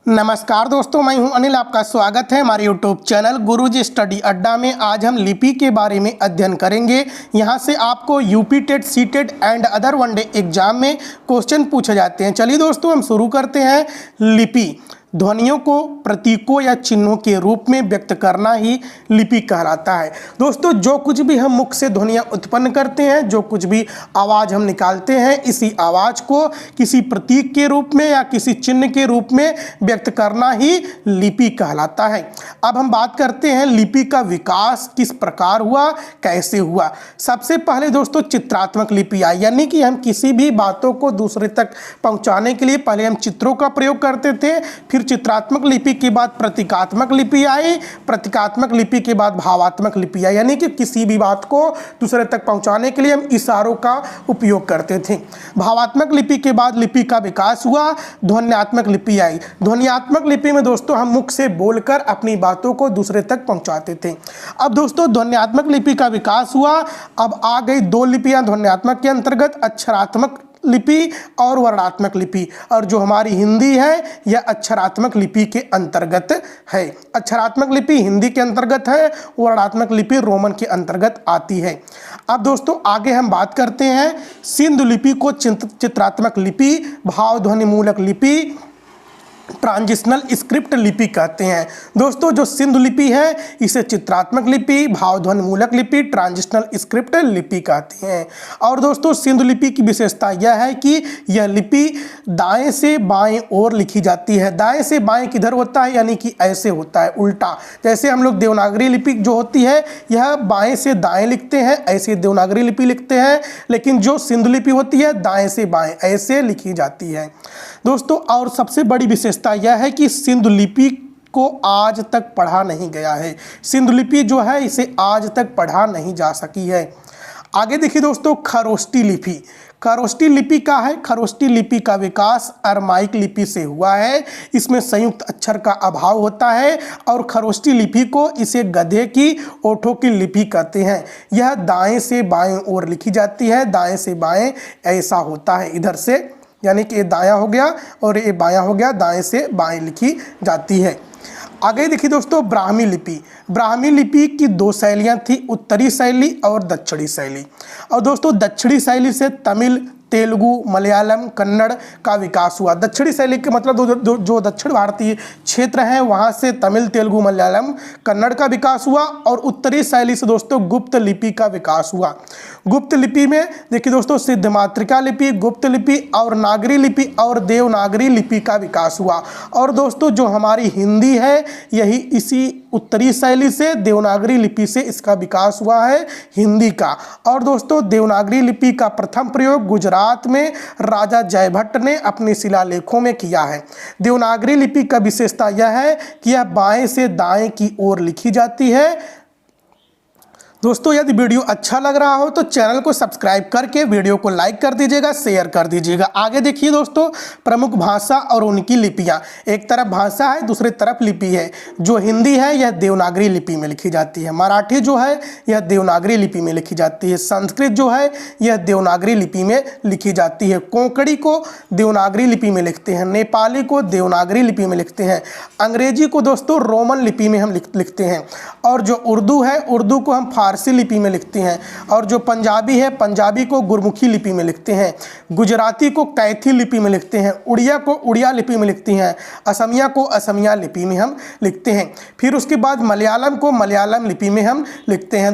नमस्कार दोस्तों, मैं हूं अनिल। आपका स्वागत है हमारे यूट्यूब चैनल गुरुजी स्टडी अड्डा में। आज हम लिपि के बारे में अध्ययन करेंगे। यहां से आपको UP TET, C TET and other one day exam में क्वेश्चन पूछे जाते हैं। चलिए दोस्तों, हम शुरू करते हैं। लिपि ध्वनियों को प्रतीकों या चिन्हों के रूप में व्यक्त करना ही लिपि कहलाता है। दोस्तों, जो कुछ भी हम मुख से ध्वनियाँ उत्पन्न करते हैं, जो कुछ भी आवाज़ हम निकालते हैं, इसी आवाज़ को किसी प्रतीक के रूप में या किसी चिन्ह के रूप में व्यक्त करना ही लिपि कहलाता है। अब हम बात करते हैं लिपि का विकास किस प्रकार हुआ, कैसे हुआ। सबसे पहले दोस्तों चित्रात्मक लिपि आई, यानी कि हम किसी भी बातों को दूसरे तक पहुँचाने के लिए पहले हम चित्रों का प्रयोग करते थे। फिर चित्रात्मक लिपि के बाद प्रतीकात्मक लिपि आई, प्रतीकात्मक लिपि के बाद भावात्मक लिपि आई, यानी कि किसी भी बात को दूसरे तक पहुंचाने के लिए हम इशारों का उपयोग करते थे। भावात्मक लिपि के बाद लिपि का विकास हुआ, ध्वन्यात्मक लिपि आई। ध्वन्यात्मक लिपि में दोस्तों हम मुख से बोलकर अपनी बातों को दूसरे तक पहुंचाते थे। अब दोस्तों ध्वन्यात्मक लिपि का विकास हुआ। अब आ गई दो लिपियां ध्वन्यात्मक के अंतर्गत, अक्षरात्मक लिपि और वर्णात्मक लिपि। और जो हमारी हिंदी है यह अक्षरात्मक लिपि के अंतर्गत है। अक्षरात्मक लिपि हिंदी के अंतर्गत है, वर्णात्मक लिपि रोमन के अंतर्गत आती है। अब दोस्तों आगे हम बात करते हैं सिंधु लिपि को चित्रात्मक लिपि, भाव ध्वनि मूलक लिपि, ट्रांजिशनल स्क्रिप्ट लिपि कहते हैं। दोस्तों जो सिंधु लिपि है इसे चित्रात्मक लिपि, भाव ध्वनि मूलक लिपि, ट्रांजिशनल स्क्रिप्ट लिपि कहते हैं। और दोस्तों सिंधु लिपि की विशेषता यह है कि यह लिपि दाएं से बाएं ओर लिखी जाती है। दाएं से बाएं किधर होता है, यानी कि ऐसे होता है, उल्टा। जैसे हम लोग देवनागरी लिपि जो होती है यह बाएं से दाएं लिखते हैं, ऐसे देवनागरी लिपि लिखते हैं। लेकिन जो सिंधु लिपि होती है दाएं से बाएं ऐसे लिखी जाती है दोस्तों। और सबसे बड़ी विशेषता यह है कि सिंधु लिपि को आज तक पढ़ा नहीं गया है। सिंधु लिपि जो है इसे आज तक पढ़ा नहीं जा सकी है। आगे देखिए दोस्तों खरोष्टी लिपि। खरोष्टी लिपि का है, खरोष्टी लिपि का विकास अरमाइक लिपि से हुआ है। इसमें संयुक्त अक्षर का अभाव होता है और खरोष्टी लिपि को इसे गधे की ओठों की लिपि कहते हैं। यह दाएं से बाएं ओर लिखी जाती है, दाएं से बाएं ऐसा होता है, इधर से, यानी कि ये दायां हो गया और ये बायां हो गया, दाएं से बाएं लिखी जाती है। आगे देखिए दोस्तों ब्राह्मी लिपि। ब्राह्मी लिपि की दो शैलियां थी, उत्तरी शैली और दक्षिणी शैली। और दोस्तों दक्षिणी शैली से तमिल, तेलुगु, मलयालम, कन्नड़ का विकास हुआ। दक्षिणी शैली के मतलब जो दक्षिण भारतीय क्षेत्र हैं वहाँ से तमिल, तेलुगु, मलयालम, कन्नड़ का विकास हुआ। और उत्तरी शैली से दोस्तों गुप्त लिपि का विकास हुआ। गुप्त लिपि में देखिए दोस्तों सिद्धमातृका लिपि, गुप्त लिपि और नागरी लिपि और देवनागरी लिपि का विकास हुआ। और दोस्तों जो हमारी हिंदी है यही इसी उत्तरी शैली से देवनागरी लिपि से इसका विकास हुआ है, हिंदी का। और दोस्तों देवनागरी लिपि का प्रथम प्रयोग गुजरात में राजा जयभट्ट ने अपने शिलालेखों में किया है। देवनागरी लिपि का विशेषता यह है कि यह बाएं से दाएं की ओर लिखी जाती है। दोस्तों यदि वीडियो अच्छा लग रहा हो तो चैनल को सब्सक्राइब करके वीडियो को लाइक कर दीजिएगा, शेयर कर दीजिएगा। आगे देखिए दोस्तों प्रमुख भाषा और उनकी लिपियां। एक तरफ भाषा है, दूसरी तरफ लिपि है। जो हिंदी है यह देवनागरी लिपि में लिखी जाती है, मराठी जो है यह देवनागरी लिपि में लिखी जाती है, संस्कृत जो है यह देवनागरी लिपि में लिखी जाती है, कोंकणी को देवनागरी लिपि में लिखते हैं, नेपाली को देवनागरी लिपि में लिखते हैं, अंग्रेजी को दोस्तों रोमन लिपि में हम लिखते हैं। और जो उर्दू है, उर्दू को हम फारसी लिपि में लिखते हैं। और जो पंजाबी है, पंजाबी को गुरमुखी लिपि में लिखते हैं, गुजराती को कैथी लिपि में लिखते हैं, उड़िया को उड़िया लिपि में लिखते हैं, असमिया को असमिया लिपि में हम लिखते हैं। फिर उसके बाद मलयालम को मलयालम लिपि में हम लिखते हैं।